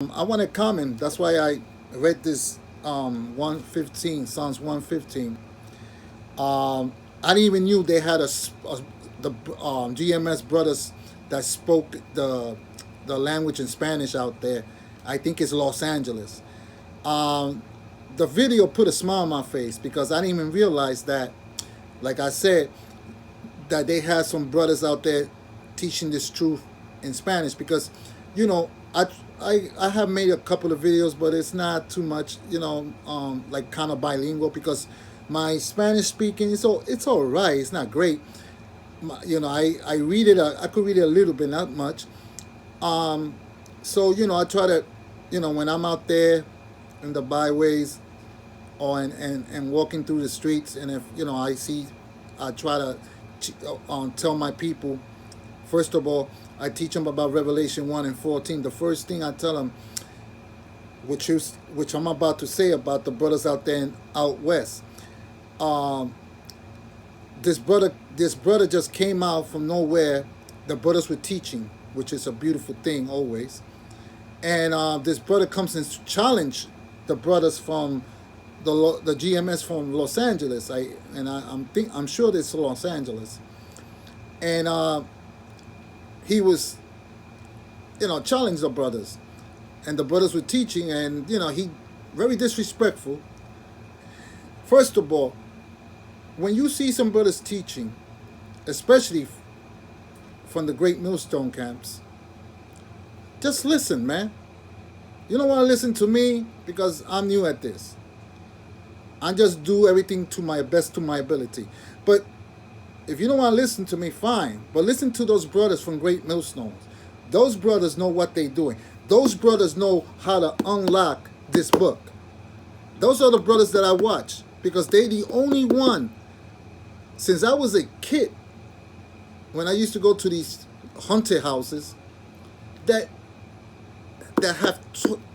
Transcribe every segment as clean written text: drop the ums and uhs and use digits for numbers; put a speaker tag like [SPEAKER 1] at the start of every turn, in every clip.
[SPEAKER 1] I want to comment. That's why I read this 115, Psalms 115. I didn't even knew they had the GMS brothers that spoke the language in Spanish out there. I think it's Los Angeles. Um, the video put a smile on my face because I didn't even realize that, like I said, that they had some brothers out there teaching this truth in Spanish because, you know, I have made a couple of videos, but it's not too much, like kind of bilingual because my Spanish speaking it's all right. It's not great. I read it. I could read it a little bit, not much. Um, so I try to, when I'm out there in the byways or and walking through the streets, and if I see, I try to tell my people. First of all, I teach them about Revelation 1 and 14. The first thing I tell them, which I'm about to say about the brothers out there out west. Um, this brother just came out from nowhere. The brothers were teaching, which is a beautiful thing always. And this brother comes and challenge the brothers from the GMS from Los Angeles. I'm sure it's Los Angeles. And he was challenged the brothers, and the brothers were teaching, and he very disrespectful. First of all, when you see some brothers teaching, especially from the great millstone camps, just listen, man. You don't want to listen to me because I'm new at this. I just do everything to my best, to my ability. But if you don't want to listen to me, fine. But listen to those brothers from Great Millstones. Those brothers know what they're doing. Those brothers know how to unlock this book. Those are the brothers that I watch because they're the only one. Since I was a kid, when I used to go to these haunted houses, that have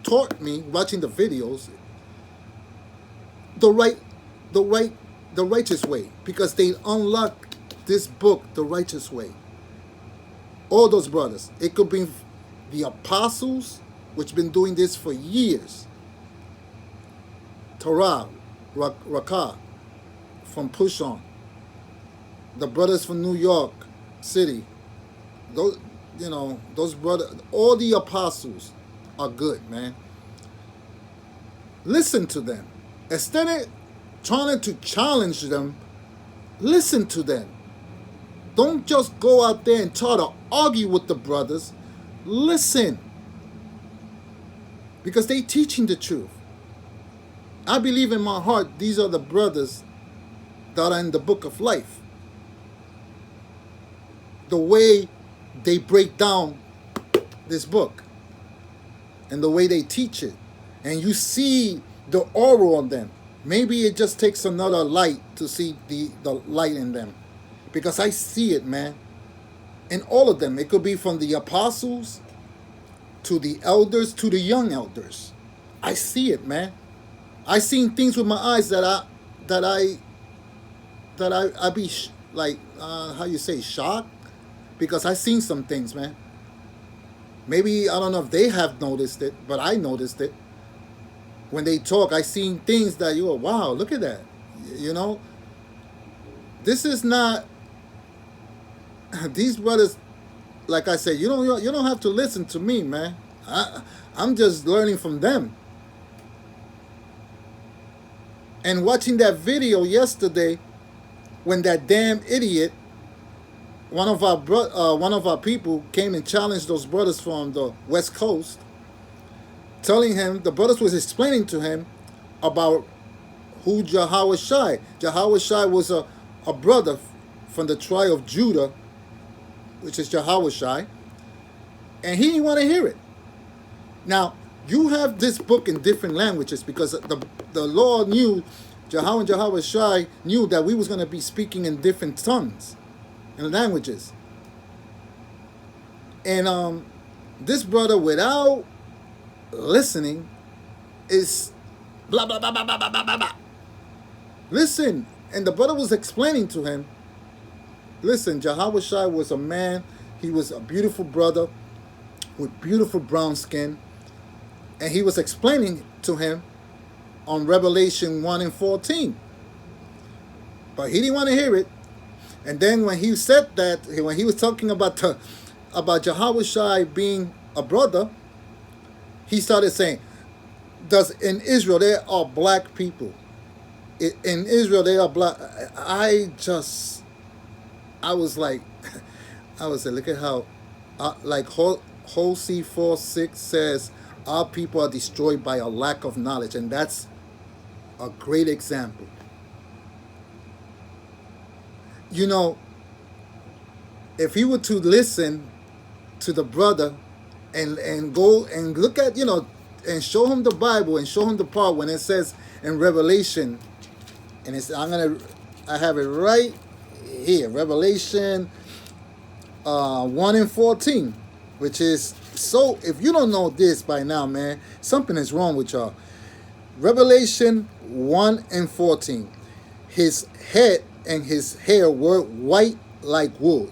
[SPEAKER 1] taught me watching the videos the right, the right, the righteous way because they unlock this book the righteous way. All those brothers. It could be the apostles, which been doing this for years. Torah, Rakah, from Push On. The brothers from New York City. Those brothers, all the apostles are good, man. Listen to them. Instead of trying to challenge them, listen to them. Don't just go out there and try to argue with the brothers. Listen. Because they teaching the truth. I believe in my heart these are the brothers that are in the book of life. The way they break down this book and the way they teach it. And you see the aura on them. Maybe it just takes another light to see the light in them. Because I see it, man. In all of them. It could be from the apostles to the elders to the young elders. I see it, man. I seen things with my eyes that I be like how you say shocked because I seen some things, man. Maybe I don't know if they have noticed it, but I noticed it. When they talk, I seen things that you go, wow, look at that. You know, this is not these brothers. Like I said, you don't have to listen to me, man. I'm just learning from them. And watching that video yesterday, when that damn idiot, one of our people came and challenged those brothers from the West Coast, telling him the brothers was explaining to him about who Yahweh Shai. Yahweh Shai was a brother from the tribe of Judah, which is Yahweh Shai, and he didn't want to hear it. Now, you have this book in different languages because the Lord knew, Yahweh and Yahweh Shai knew that we was going to be speaking in different tongues and languages. And this brother, without listening, is blah, blah, blah, blah, blah, blah, blah, blah. Listen. And the brother was explaining to him, listen, Yahweh Shai was a man. He was a beautiful brother with beautiful brown skin. And he was explaining to him on Revelation 1 and 14. But he didn't want to hear it. And then when he said that, when he was talking about Yahweh Shai being a brother, he started saying, "Does in Israel there are black people? In Israel there are black." I was like, look at how, like Hosea 4:6 says, our people are destroyed by a lack of knowledge, and that's a great example. You know, if he were to listen to the brother and go and look at, and show him the Bible and show him the part when it says in Revelation, and I have it right here, Revelation 1 and 14, which is, so if you don't know this by now, man, something is wrong with y'all. Revelation 1 and 14. His head and his hair were white like wool,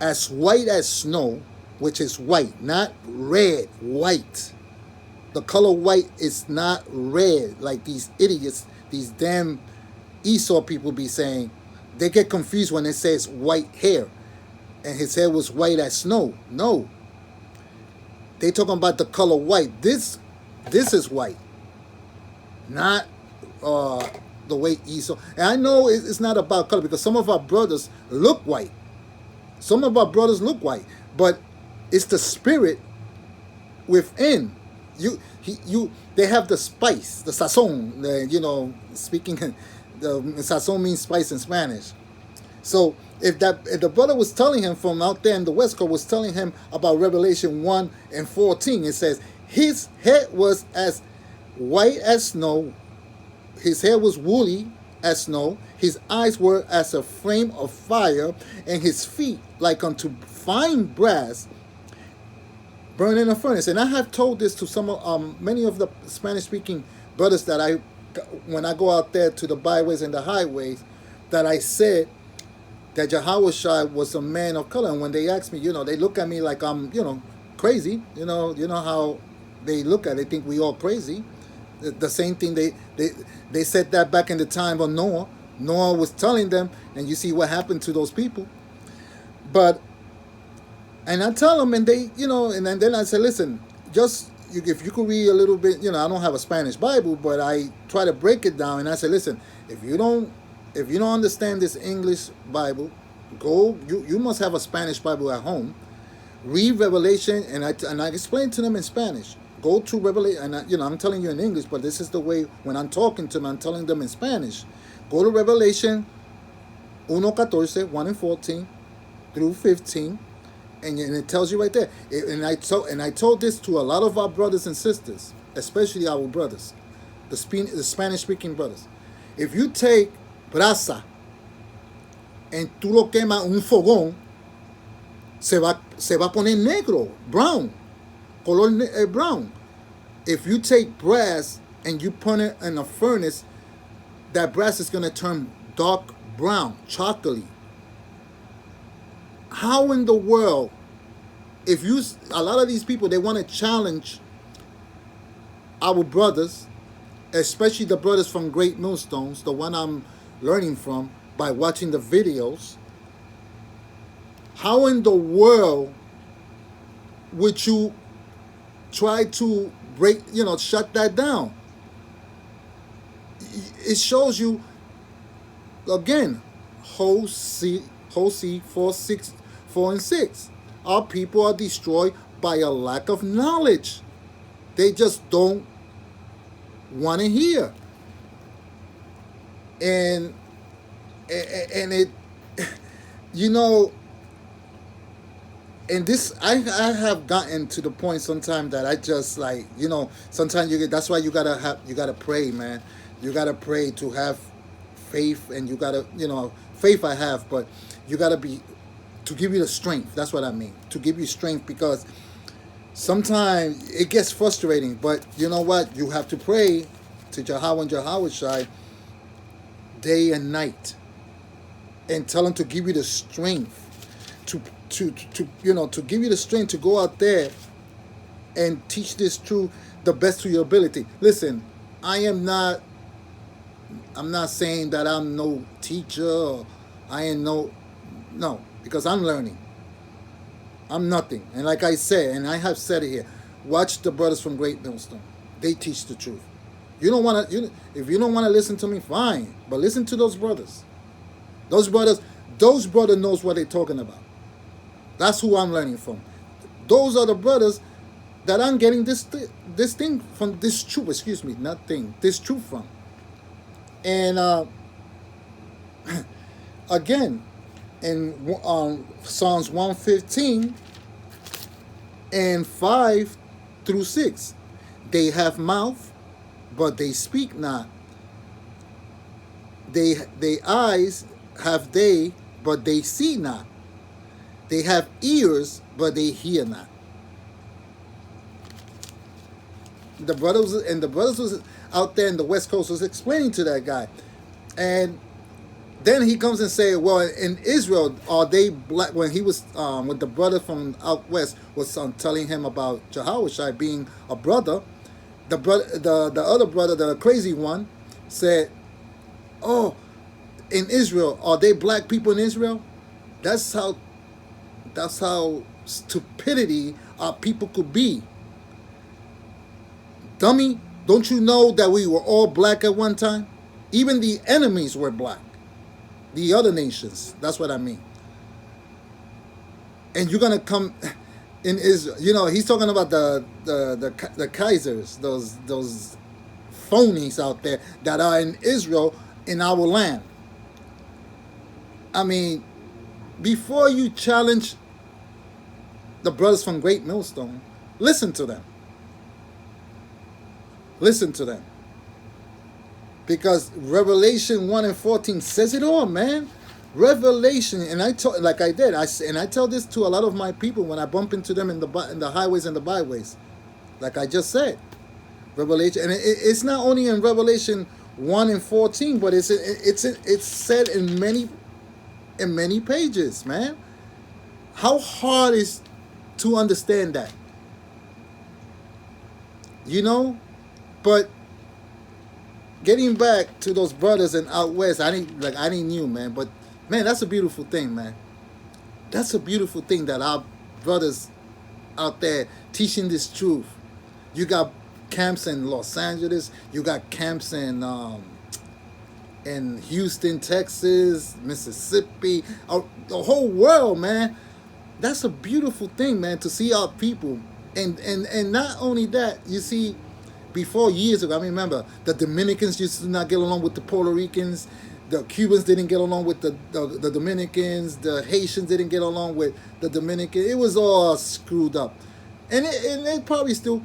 [SPEAKER 1] as white as snow, which is white, not red, white. The color white is not red, like these idiots, these damn Esau people be saying. They get confused when it says white hair, and his hair was white as snow. No. They talking about the color white. This is white, not the way Esau. And I know it's not about color, because some of our brothers look white. Some of our brothers look white, but it's the spirit within. They have the spice, the sazon. Speaking, the sazon means spice in Spanish. So if the brother was telling him from out there in the West Coast, was telling him about Revelation 1 and 14, it says his head was as white as snow, his hair was woolly as snow, his eyes were as a flame of fire, and his feet like unto fine brass burning in a furnace. And I have told this to many of the Spanish-speaking brothers that when I go out there to the byways and the highways, that I said that Yahweh Shai was a man of color. And when they ask me, they look at me like I'm, crazy. You know how they look at it, they think we all crazy. The same thing, they said that back in the time of Noah. Noah was telling them, and you see what happened to those people. And I tell them, and they, and then I say, listen, if you could read a little bit, I don't have a Spanish Bible, but I try to break it down. And I say, listen, if you don't understand this English Bible, you must have a Spanish Bible at home. Read Revelation, and I explain to them in Spanish. Go to Revelation, and I'm telling you in English, but this is the way when I'm talking to them, I'm telling them in Spanish. Go to Revelation 1:14, 1 and 14 through 15, and it tells you right there. And I told this to a lot of our brothers and sisters, especially our brothers, the Spanish-speaking brothers. If you take brasa and tú lo quemas un fogón, se va a poner negro, brown, color brown. If you take brass and you put it in a furnace, that brass is going to turn dark brown, chocolatey. How in the world, a lot of these people, they want to challenge our brothers, especially the brothers from Great Millstones, the one I'm learning from by watching the videos. How in the world would you try to shut that down? It shows you, again, Hosea 4 and 6. Our people are destroyed by a lack of knowledge. They just don't want to hear. And it, and this, I have gotten to the point sometimes that I just like, sometimes that's why you gotta pray, man. You gotta pray to have faith, and you gotta, faith I have, but you gotta to give you the strength. That's what I mean, to give you strength, because sometimes it gets frustrating, but you know what? You have to pray to Yahweh and Yahweh Shai day and night, and tell him to give you the strength to give you the strength to go out there and teach this truth the best to your ability. Listen, I am not. I'm not saying that I'm no teacher. Or I ain't no, because I'm learning. I'm nothing. And like I said, and I have said it here, watch the brothers from Great Millstone. They teach the truth. You don't want to. If you don't want to listen to me, fine. But listen to those brothers. Those brothers. Those brothers knows what they're talking about. That's who I'm learning from. Those are the brothers that I'm getting this thing from, this truth. Excuse me, not thing. This truth from. And again, in Psalms 115 and 5 through 6, they have mouth, but they speak not. They eyes have they, but they see not. They have ears, but they hear not. The brothers was out there in the West Coast was explaining to that guy, and then he comes and say, well, in Israel, are they black? When he was when the brother from out west was telling him about Jehoshaphat being a brother, the other brother, the crazy one, said, oh, in Israel, are they black people in Israel? That's how stupidity our people could be. Dummy, don't you know that we were all black at one time? Even the enemies were black. The other nations, that's what I mean. And you're gonna come in Israel. He's talking about the Kaisers, those phonies out there that are in Israel, in our land. I mean, before you challenge the brothers from Great Millstone, listen to them. Listen to them. Because Revelation 1 and 14 says it all, man. Revelation, and I tell, like I did, I tell this to a lot of my people when I bump into them in the highways and the byways, like I just said. Revelation, and it's not only in Revelation 1 and 14, but it's said in many pages, man. How hard is to understand that? But getting back to those brothers in out west, I didn't knew, man. But man, that's a beautiful thing, man. That's a beautiful thing that our brothers out there teaching this truth. You got camps in Los Angeles. You got camps in Houston, Texas, Mississippi, the whole world, man. That's a beautiful thing, man, to see our people. And not only that, you see, before years ago, I remember the Dominicans used to not get along with the Puerto Ricans. The Cubans didn't get along with the Dominicans. The Haitians didn't get along with the Dominicans. It was all screwed up. And it probably still.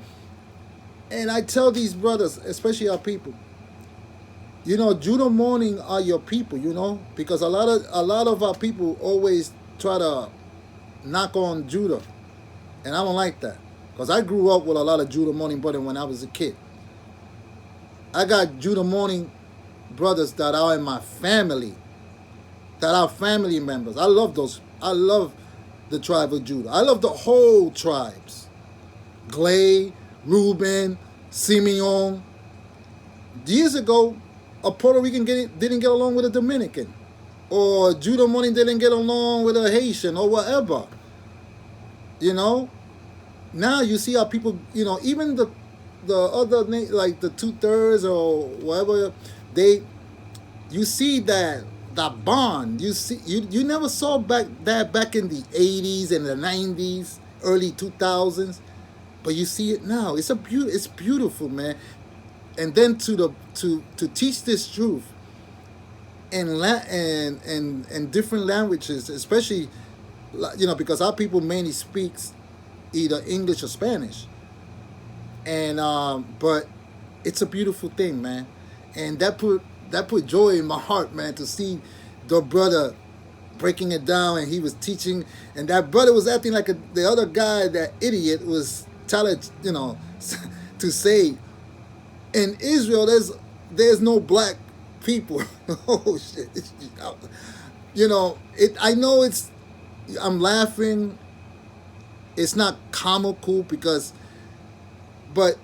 [SPEAKER 1] And I tell these brothers, especially our people, Judah morning are your people, because a lot of our people always try to knock on Judah. And I don't like that. Because I grew up with a lot of Judah morning brothers when I was a kid. I got Judah morning brothers that are in my family, that are family members. I love those. I love the tribe of Judah. I love the whole tribes. Glay, Reuben, Simeon. Years ago, a Puerto Rican didn't get along with a Dominican. Or Judah morning didn't get along with a Haitian or whatever. Now you see how people, even the other, like the 2/3 or whatever, you see that bond. You see, you never saw back in the 80s and the 90s, early 2000s, but you see it now. It's beautiful, man. And then to teach this truth in different languages, especially, because our people mainly speaks either English or Spanish, and but it's a beautiful thing, man, and that put joy in my heart, man, to see the brother breaking it down, and he was teaching, and that brother was acting like the other guy, that idiot, was telling, to say, in Israel there's no black people. Oh shit. I know I'm laughing. It's not comical because But